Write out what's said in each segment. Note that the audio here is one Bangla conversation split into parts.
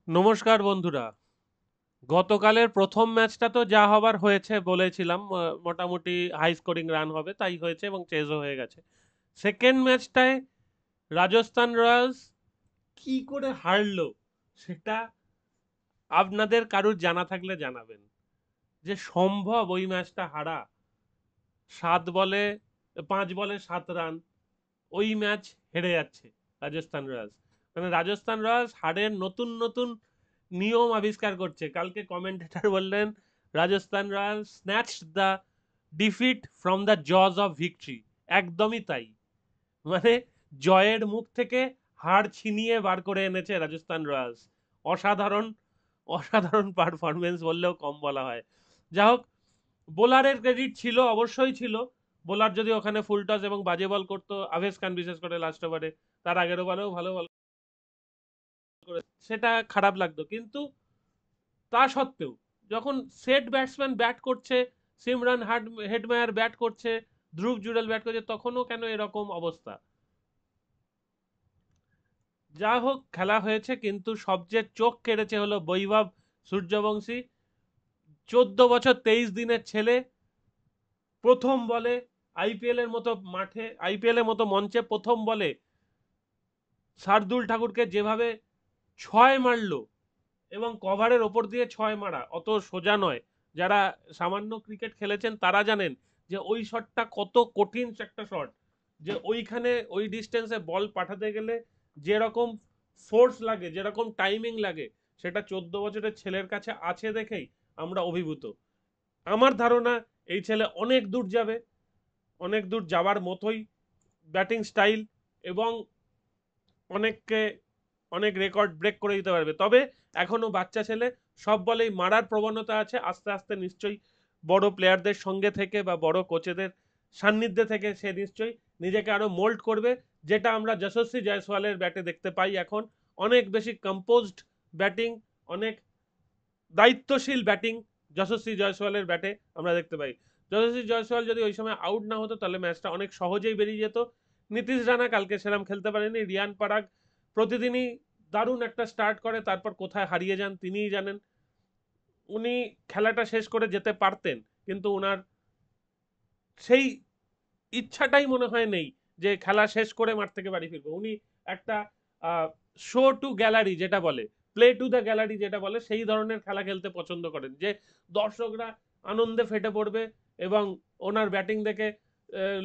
নমস্কার বন্ধুরা। গতকালের প্রথম ম্যাচটা তো যা হবার হয়েছে বলেছিলাম, মোটামুটি হাই স্কোরিং রান হবে, তাই হয়েছে এবং চেজও হয়ে গেছে। সেকেন্ড ম্যাচটায় রাজস্থান রয়্যালস কি করে হারলো সেটা আপনাদের কারুর জানা থাকলে জানাবেন। যে সম্ভব ওই ম্যাচটা হারা? 7 বলে 5 বলে 7 রান, ওই ম্যাচ হেরে যাচ্ছে রাজস্থান রয়্যালস। মানে রাজস্থান রয়্যালস হারের নতুন নতুন নিয়ম আবিষ্কার করছে। কালকে কমেন্টেটর বললেন Rajasthan Royals snatch the defeat from the জজ অফ ভিক্টরি। একদমই তাই। মানে জয়ের মুখ থেকে হার ছিনিয়ে বার করে এনেছে রাজস্থান রয়্যালস। অসাধারণ, অসাধারণ পারফরমেন্স বললেও কম বলা হয়। যা হোক, বোলারের ক্রেডিট ছিল, অবশ্যই ছিল। বোলার যদি ওখানে ফুল টস এবং বাজে বল করতো, আভেজ খান বিশেষ করে লাস্ট ওভারে, তার আগের ওভারেও ভালো বল করে, সেটা খারাপ লাগতো। কিন্তু তা সত্ত্বেও যখন সেট ব্যাটসম্যান ব্যাট করছে, সিমরান হেডমায়ার ব্যাট করছে, ধ্রুব জুড়েল ব্যাট করছে, তখনও কেন এরকম অবস্থা? যা হোক, খেলা হয়েছে, কিন্তু সবচেয়ে চোখ কেড়েছে হলো বৈভব সূর্যবংশী। 14 বছর 23 দিনের ছেলে প্রথম বলে, আইপিএল এর মতো মাঠে, আইপিএল এর মতো মঞ্চে প্রথম বলে শার্দুল ঠাকুরকে যেভাবে ছয় মারলো, এবং কভারের ওপর দিয়ে ছয় মারা অত সোজা নয়। যারা সামান্য ক্রিকেট খেলেছেন তারা জানেন যে ওই শটটা কত কঠিন একটা শট। যে ওইখানে ওই ডিস্টেন্সে বল পাঠাতে গেলে যেরকম ফোর্স লাগে, যেরকম টাইমিং লাগে, সেটা 14 বছরের ছেলের কাছে আছে দেখেই আমরা অভিভূত। আমার ধারণা এই ছেলে অনেক দূর যাবে, অনেক দূর যাওয়ার মতোই ব্যাটিং স্টাইল, এবং অনেককে অনেক রেকর্ড ব্রেক করে দিতে পারবে। তবে এখনো বাচ্চা ছেলে, সব বলেই মারার প্রবণতা আছে। আস্তে আস্তে নিশ্চয়ই বড় প্লেয়ারদের সঙ্গে থেকে বা বড় কোচেদের সান্নিধ্যে থেকে সে নিশ্চয়ই নিজেকে আরো মোল্ড করবে, যেটা আমরা যশস্বী জয়সওয়ালের ব্যাটে দেখতে পাই এখন। অনেক বেশি কম্পোজড ব্যাটিং, অনেক দায়িত্বশীল ব্যাটিং যশস্বী জয়সওয়ালের ব্যাটে আমরা দেখতে পাই। যশস্বী জয়সওয়াল যদি ওই সময় আউট না হতো তাহলে ম্যাচটা অনেক সহজেই বেরিয়ে যেত। নীতিশ রানা কালকে সেরাম খেলতে পারেনি। রিয়ান পারাগ প্রতিদিনই দারুণ একটা স্টার্ট করে, তারপর কোথায় হারিয়ে যান তিনিই জানেন। উনি খেলাটা শেষ করে যেতে পারতেন, কিন্তু উনার সেই ইচ্ছাটাই মনে হয় নেই যে খেলা শেষ করে মাঠ থেকে বাড়ি ফিরবো। উনি একটা শো টু গ্যালারি যেটা বলে, প্লে টু দ্য গ্যালারি যেটা বলে, সেই ধরনের খেলা খেলতে পছন্দ করেন, যে দর্শকরা আনন্দে ফেটে পড়বে এবং ওনার ব্যাটিং দেখে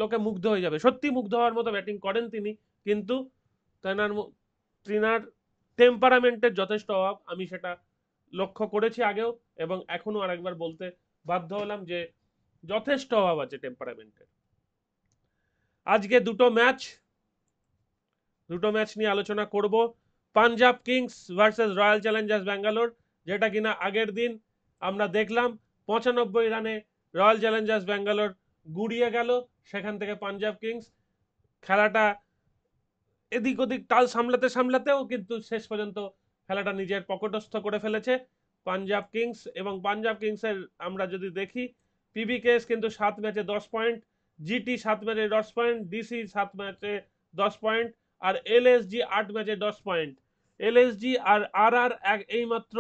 লোকে মুগ্ধ হয়ে যাবে। সত্যি মুগ্ধ হওয়ার মতো ব্যাটিং করেন তিনি। কিন্তু তেনার তিনার টেম্পারামেন্টের যথেষ্ট অভাব, আমি সেটা লক্ষ্য করেছি আগেও, এবং এখনো আরেকবার বলতে বাধ্য হলাম যে যথেষ্ট অভাব আছে টেম্পারামেন্টের। আজকে দুটো ম্যাচ নিয়ে আলোচনা করব। Punjab Kings versus Royal Challengers Bangalore, যেটা কিনা আগের দিন আমরা দেখলাম 95 রানে রয়্যাল চ্যালেঞ্জার্স ব্যাঙ্গালোর গুড়িয়ে গেল। সেখান থেকে পাঞ্জাব কিংস খেলাটা এদিক ওদিক টাল সামলাতে সামলাতেও কিন্তু শেষ পর্যন্ত খেলাটা নিজের পকেটস্থ করে ফেলেছে পাঞ্জাব কিংস। এবং পাঞ্জাব কিংসের আমরা যদি দেখি, পিবিকেএস কিন্তু 7 ম্যাচে 10 পয়েন্ট, জিটি 7 ম্যাচে 10 পয়েন্ট, ডিসি 7 ম্যাচে 10 পয়েন্ট, আর এলএসজি 8 ম্যাচে 10 পয়েন্ট। এলএসজি আর আর আর এইমাত্র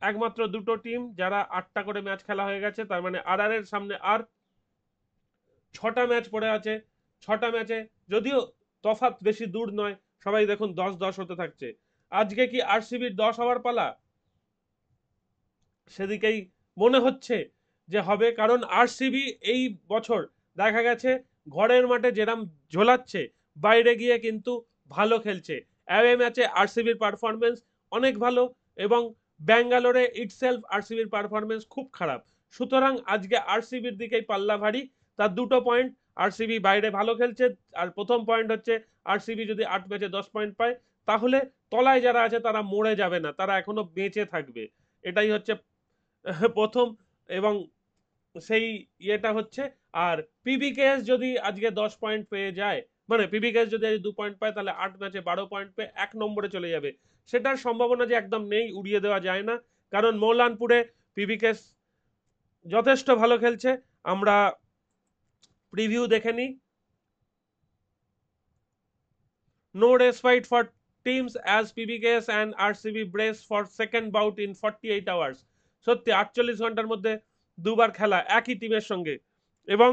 একমাত্র দুটো টিম যারা 8টা করে ম্যাচ খেলা হয়ে গেছে। তার মানে আর আর এর সামনে আর 6টা ম্যাচ পড়ে আছে। 6টা ম্যাচে যদিও তফাৎ বেশি দূর নয়, সবাই দেখুন 10-10 হতে থাকছে। আজকে কি আরসিবির 10 হওয়ার পালা? সেদিকেই মনে হচ্ছে যে হবে, কারণ আরসিবি এই বছর দেখা গেছে ঘরের মাঠে যেরাম ঝোলাচ্ছে, বাইরে গিয়ে কিন্তু ভালো খেলছে। অ্যাওয়ে ম্যাচে আরসিবির পারফরমেন্স অনেক ভালো, এবং ব্যাঙ্গালোরে ইটসেলফ আরসিবির পারফরমেন্স খুব খারাপ। সুতরাং আজকে আরসিবির দিকেই পাল্লা ভারী। তার 2টো পয়েন্ট, আরসিবি বাইরে ভালো খেলছে। আর প্রথম পয়েন্ট হচ্ছে, আরসিবি যদি 8 ম্যাচে 10 পয়েন্ট পায়, তাহলে তলায় যারা আছে তারা মরে যাবে না, তারা এখনো বেঁচে থাকবে। এটাই হচ্ছে প্রথম, এবং সেই ইয়েটা হচ্ছে। আর পিবিকেএস যদি আজকে 10 পয়েন্ট পেয়ে যায়, মানে পিবিকেএস যদি আজ 2 পয়েন্ট পায়, তাহলে 8 ম্যাচে 12 পয়েন্ট পেয়ে 1 নম্বরে চলে যাবে। সেটার সম্ভাবনা যে একদম নেই, উড়িয়ে দেওয়া যায় না। কারণ মৌলানপুরে পিবিকেএস যথেষ্ট ভালো খেলছে। আমরা প্রিভিউ দেখে নিই। No respite for teams as PBKS and RCB brace for second bout in 48 hours. সত্যি 48 ঘন্টার মধ্যে দুবার খেলা একই টিমের সঙ্গে, এবং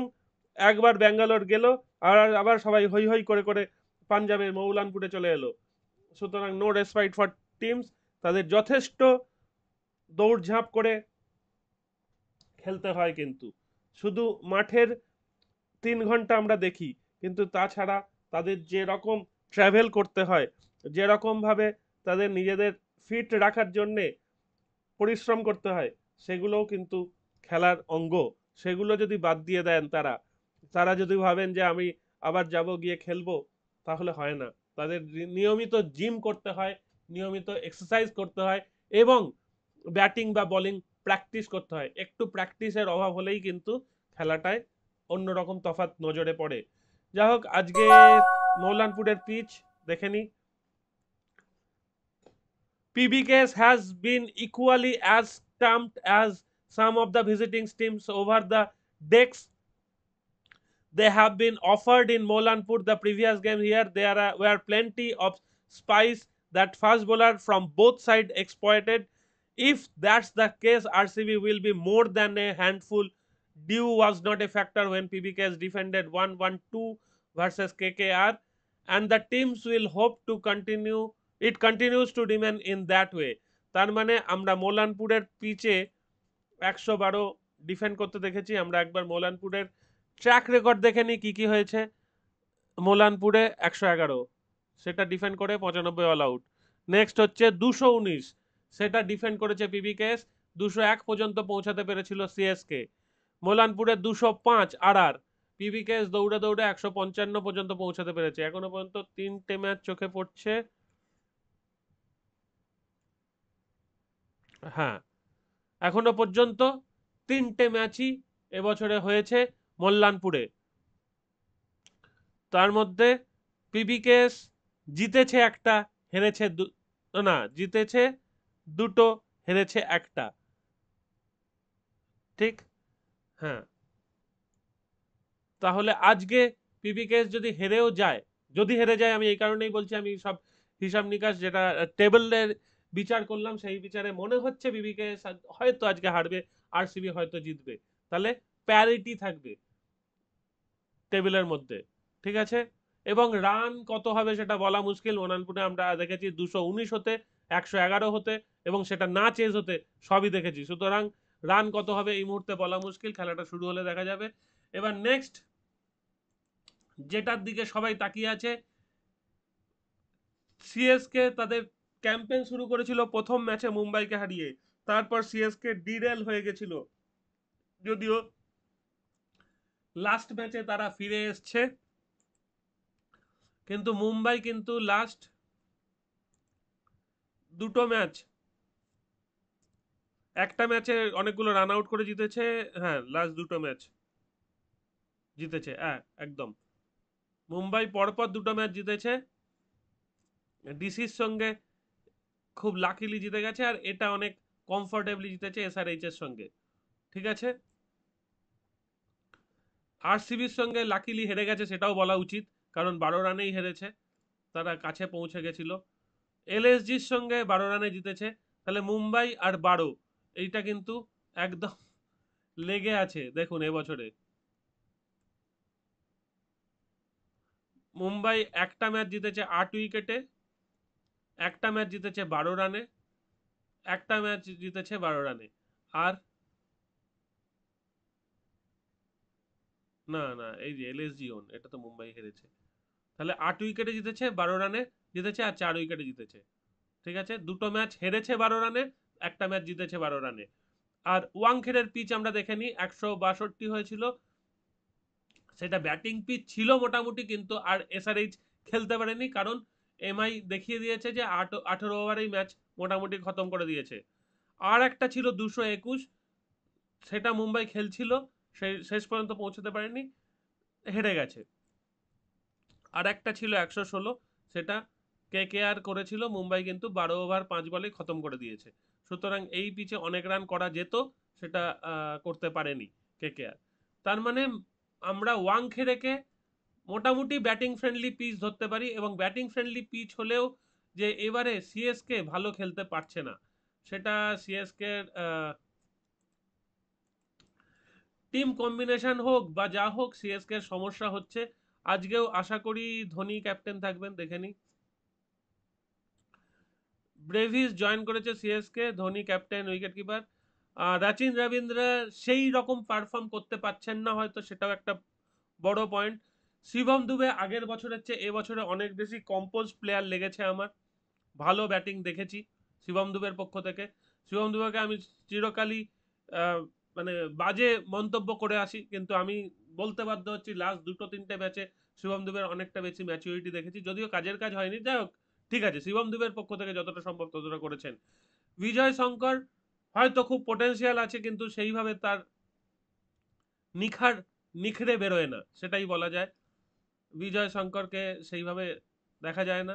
একবার ব্যাঙ্গালোর গেল, আর আবার সবাই হই হই করে করে পাঞ্জাবের মৌলানপুরে চলে এলো। সুতরাং নো রেসপাইট ফর টিমস, তাদের যথেষ্ট দৌড়ঝাঁপ করে খেলতে হয়, কিন্তু শুধু মাঠের 3 ঘন্টা আমরা দেখি, কিন্তু তাছাড়া তাদের যে রকম ট্রাভেল করতে হয়, যেরকম ভাবে তাদের নিজেদের ফিট রাখার জন্যে পরিশ্রম করতে হয়, সেগুলোও কিন্তু খেলার অঙ্গ। সেগুলো যদি বাদ দিয়ে দেন তারা, তারা যদি ভাবেন যে আমি আবার যাব গিয়ে খেলবো, তাহলে হয় না। তাদের নিয়মিত জিম করতে হয়, নিয়মিত এক্সারসাইজ করতে হয়, এবং ব্যাটিং বা বোলিং প্র্যাকটিস করতে হয়। একটু প্র্যাকটিসের অভাব হলেই কিন্তু খেলাটায় অন্যরকম তফাৎ নজরে পড়ে। যাই হোক, আজকে মৌলানপুরের পিচ দেখে নি। PBKS has been equally as stumped as some of the visiting teams over the decks they have been offered in Molanpur. The previous game here, were plenty of spice that fast bowler from both sides exploited. If that's the case, RCB will be more than a handful. Dew was not a factor when PBKS defended 1-1-2 versus KKR, and the teams will hope to continue. It continues to remain in that way. তার মানে আমরা মোলানপুরের পিচে 112 ডিফেন্ড করতে দেখেছি। আমরা একবার মোলানপুরের ট্র্যাক রেকর্ড দেখে নিই কি কি হয়েছে। মোলানপুরে 111, সেটা ডিফেন্ড করে 95 অল আউট। নেক্সট হচ্ছে 219, সেটা ডিফেন্ড করেছে পিবিকেএস, 201 পর্যন্ত পৌঁছাতে পেরেছিল সিএসকে। মোলানপুরে 205 আর পিবিকেএস দৌড়ে দৌড়ে 155 পর্যন্ত পৌঁছাতে পেরেছে। এখনো পর্যন্ত 3টে ম্যাচ চোখে পড়ছে। হ্যাঁ, এখনো পর্যন্ত 3টে ম্যাচই এবছরে হয়েছে মল্লানপুরে। তার মধ্যে পিবিকেএস জিতেছে একটা, হেরেছে না, জিতেছে দুটো, হেরেছে একটা, ঠিক? হ্যাঁ, তাহলে আজকে পিবিকেএস যদি হেরেও যায়, যদি হেরে যায়, আমি এই কারণেই বলছি, আমি সব হিসাব নিকাশ যেটা টেবিলের বিচার করলাম, সেই বিচারে মনে হচ্ছে পিবিকেএস হয়তো আজকে হারবে, আরসিবি হয়তো জিতবে, তাহলে প্যারিটি থাকবে টেবিলের মধ্যে, ঠিক আছে? এবং রান কত হবে সেটা বলা মুশকিল। মোনানপুরে আমরা দেখেছি 219 হতে, 111 হতে, এবং সেটা না চেজ হতে, সবই দেখেছি। সুতরাং রান কত হবে এই মুহূর্তে বলা মুশকিল, খেলাটা শুরু হলে দেখা যাবে। এবার নেক্সট যেটার দিকে সবাই তাকিয়ে আছে, সিএসকে তাদের ক্যাম্পেইন শুরু করেছিল প্রথম ম্যাচে মুম্বাইকে হারিয়ে, তারপর সিএসকে ডিরেল হয়ে গেছিল, যদিও লাস্ট ম্যাচে তারা ফিরে এসছে, কিন্তু মুম্বাই কিন্তু লাস্ট দুটো ম্যাচ, একটা ম্যাচে অনেকগুলো রান আউট করে জিতেছে। হ্যাঁ, লাস্ট দুটো ম্যাচ জিতেছে, হ্যাঁ একদম। মুম্বাই পরপর দুটো ম্যাচ জিতেছে, ডিসির সঙ্গে খুব লাকিলি জিতে গেছে, আর এটা অনেক কমফোর্টেবলি জিতেছে এসআরএইচ এর সঙ্গে, ঠিক আছে? আরসিবির সঙ্গে লাকিলি হেরে গেছে সেটাও বলা উচিত, কারণ 12 রানেই হেরেছে, তারা কাছে পৌঁছে গেছিল। এলএসজির সঙ্গে 12 রানে জিতেছে, তাহলে মুম্বাই আর 12, এইটা কিন্তু একদম লেগে আছে। দেখুন এবছরে মুম্বাই একটা ম্যাচ জিতেছে 8 উইকেটে, একটা ম্যাচ জিতেছে 12 রানে, একটা ম্যাচ জিতেছে 12 রানে, আর না না, এই যে এলএসজি ওন, এটা তো মুম্বাই হেরেছে। তাহলে 8 উইকেটে জিতেছে, 12 রানে জিতেছে, আর 4 উইকেটে জিতেছে, ঠিক আছে? দুটো ম্যাচ হেরেছে 12 রানে, একটা ম্যাচ জিতেছে 12 রানে। আর ওয়াংখেড়ের পিচ আমরা দেখে নিই, 162 হয়েছিল, সেটা ব্যাটিং পিচ ছিল মোটামুটি, কিন্তু আর এসআরএইচ খেলতে পারেনি, কারণ এমআই দেখিয়ে দিয়েছে যে 18 ওভারেই ম্যাচ মোটামুটি খতম করে দিয়েছে। আর একটা ছিল 221, সেটা মুম্বাই খেলছিল, শেষ পর্যন্ত পৌঁছতে পারেনি, হেরে গেছে। আর একটা ছিল 116, সেটা কেকেআর করেছিল, মুম্বাই কিন্তু 12 ওভার 5 বলে খতম করে দিয়েছে। সুতরাং এই পিচে অনেক রান করা যেত, সেটা করতে পারেনি কেকেআর। তার মানে আমরা ওয়াংখেড়েকে মোটামুটি ব্যাটিং ফ্রেন্ডলি পিচ ধরতে পারি, এবং ব্যাটিং ফ্রেন্ডলি পিচ হলেও যে এবারে সিএসকে ভালো খেলতে পারছে না, সেটা সিএসকে টিম কম্বিনেশন হোক বা যা হোক, সিএসকে সমস্যা হচ্ছে। আজকেও আশা করি ধোনি ক্যাপ্টেন থাকবেন, দেখে নি। ব্রেভিস জয়েন করেছে CSK, Dhoni captain, wicket keeper. Rachin Rabindra সেই রকম পারফর্ম করতে পারছেন না, হয়তো সেটাও একটা বড় পয়েন্ট। শিবম দুবে আগের বছরের চেয়ে এবছরে অনেক বেশি কম্পোজ প্লেয়ার লেগেছে আমার, ভালো ব্যাটিং দেখেছি শিবম দুবের পক্ষ থেকে। শিবম দুবেকে আমি চিরকালই আহ, মানে বাজে মন্তব্য করে আসি, কিন্তু আমি বলতে বাধ্য হচ্ছি লাস্ট দুটো তিনটে ম্যাচে শিবম দুবের অনেকটা বেশি ম্যাচুরিটি দেখেছি, যদিও কাজের কাজ হয়নি, যাই হোক ঠিক আছে, শিবম দুবের পক্ষ থেকে যতটা সম্ভব ততটা করেছেন। বিজয় শঙ্কর হয়তো খুব পোটেনশিয়াল আছে, কিন্তু সেইভাবে তার নিখার নিখড়ে বেরোয় না, সেটাই বলা যায়। বিজয় শঙ্করকে সেইভাবে দেখা যায় না,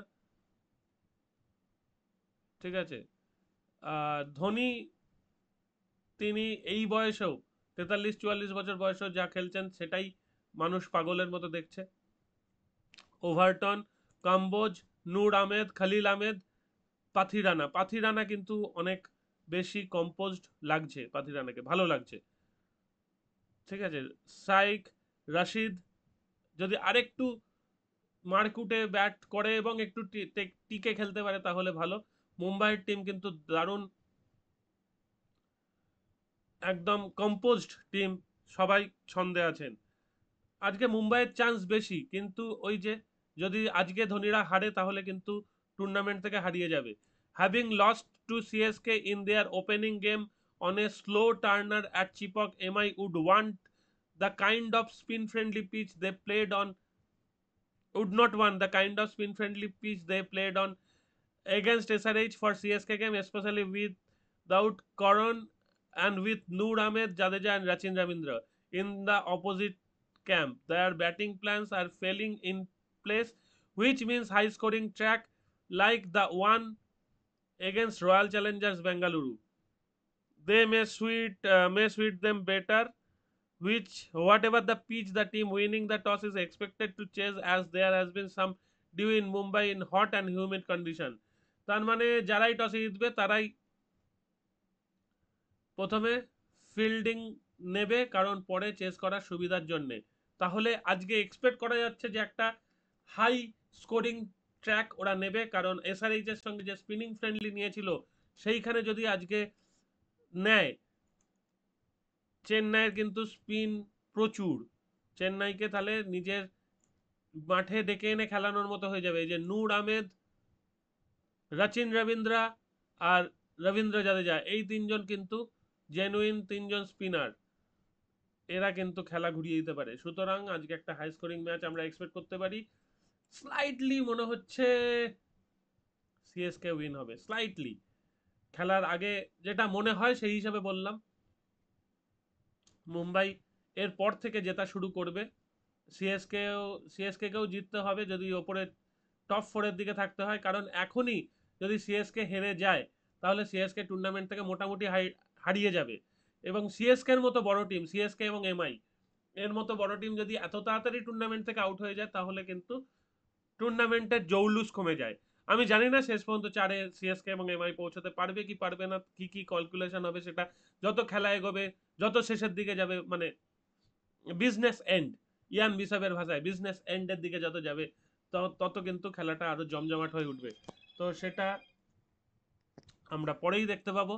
ঠিক আছে। ধোনি, তিনি এই বয়সেও 43-44 বছর বয়সেও যা খেলছেন সেটাই মানুষ পাগলের মতো দেখছে। ওভারটন, কাম্বোজ, নূর আহমেদ, খালিল আহমেদ, পাথিরানা, পাথিরানা কিন্তু অনেক বেশি কম্পোজড লাগছে, পাথিরানাকে ভালো লাগছে, ঠিক আছে। সাইক, রাশিদ যদি আরেকটু মারকুটে ব্যাট করে এবং একটু টিকে খেলতে পারে তাহলে ভালো। মুম্বাইয়ের টিম কিন্তু দারুণ, একদম কম্পোজড টিম, সবাই ছন্দে আছেন। আজকে মুম্বাইয়ের চান্স বেশি, কিন্তু ওই যে যদি আজকে ধোনিরা হারে তাহলে কিন্তু টুর্নামেন্ট থেকে হারিয়ে যাবে। Having lost to CSK in their opening game on a slow turner at Chepauk, MI would want the kind of spin friendly pitch they played on would not want the kind of spin friendly pitch they played on against SRH for CSK game, especially without Karan and with Noor Ahmed, Jadeja and Rachin Ravindra in the opposite camp. Their batting plans are failing in place, which means high scoring track like the one against Royal Challengers Bengaluru. They may suit them better, which whatever the pitch, the team winning the toss is expected to chase, as there has been some dew in Mumbai in hot and humid condition. তার মানে যারাই টসে জিতবে তারাই প্রথমে ফিল্ডিং নেবে, কারণ পরে চেস করার সুবিধার জন্যে। তাহলে আজকে এক্সপেক্ট করা যাচ্ছে যে একটা হাই স্কোরিং ট্র্যাক ওরা নেবে, কারণ এসআরএইচ এর সঙ্গে যে স্পিনিং ফ্রেন্ডলি নিয়েছিল সেইখানে যদি আজকে নেয়, চেন্নাইয়ের কিন্তু স্পিন প্রচুর, চেন্নাইকে তাহলে নিজের মাঠে ডেকে এনে খেলানোর মতো হয়ে যাবে। এই যে নূর আহমেদ, রাচিন রবীন্দ্রা আর রবীন্দ্র জাদেজা, এই তিনজন কিন্তু জেনুইন তিনজন স্পিনার, এরা কিন্তু খেলা ঘুরিয়ে দিতে পারে। সুতরাং আজকে একটা হাই স্কোরিং ম্যাচ আমরা এক্সপেক্ট করতে পারি। স্লাইটলি মনে হচ্ছে সিএসকে উইন হবে, স্লাইটলি, খেলার আগে যেটা মনে হয় সেই হিসাবে বললাম। মুম্বাই এর পর থেকে জেতা শুরু করবে, সিএসকেও সিএসকেও জিততে হবে যদি ওপরে টপ ফোরের দিকে থাকতে হয়, কারণ এখনই যদি সিএসকে হেরে যায় তাহলে সিএসকে টুর্নামেন্ট থেকে মোটামুটি হারিয়ে যাবে। এবং সিএসকে এর মতো বড় টিম, সিএসকে এবং এমআই এর মতো বড় টিম যদি এত তাড়াতাড়ি টুর্নামেন্ট থেকে আউট হয়ে যায় তাহলে কিন্তু টুর্নামেন্টের জৌলুস কমে যায়। আমি জানি না শেষ পর্যন্ত চারে সিএসকে এবং এমআই পৌঁছাতে পারবে কি পারবে না, কি কি ক্যালকুলেশন হবে সেটা যত খেলা এগোবে, যত শেষের দিকে যাবে, মানে বিজনেস এন্ড, ইয়ান বিসাবের ভাষায় বিজনেস এন্ডের দিকে যত যাবে তত কিন্তু খেলাটা আরো জমজমাট হয়ে উঠবে। তো সেটা আমরা পরেই দেখতে পাবো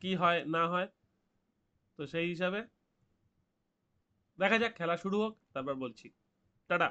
কি হয় না হয়। তো সেই হিসাবে দেখা যাক, খেলা শুরু হোক তারপর বলছি। টাটা।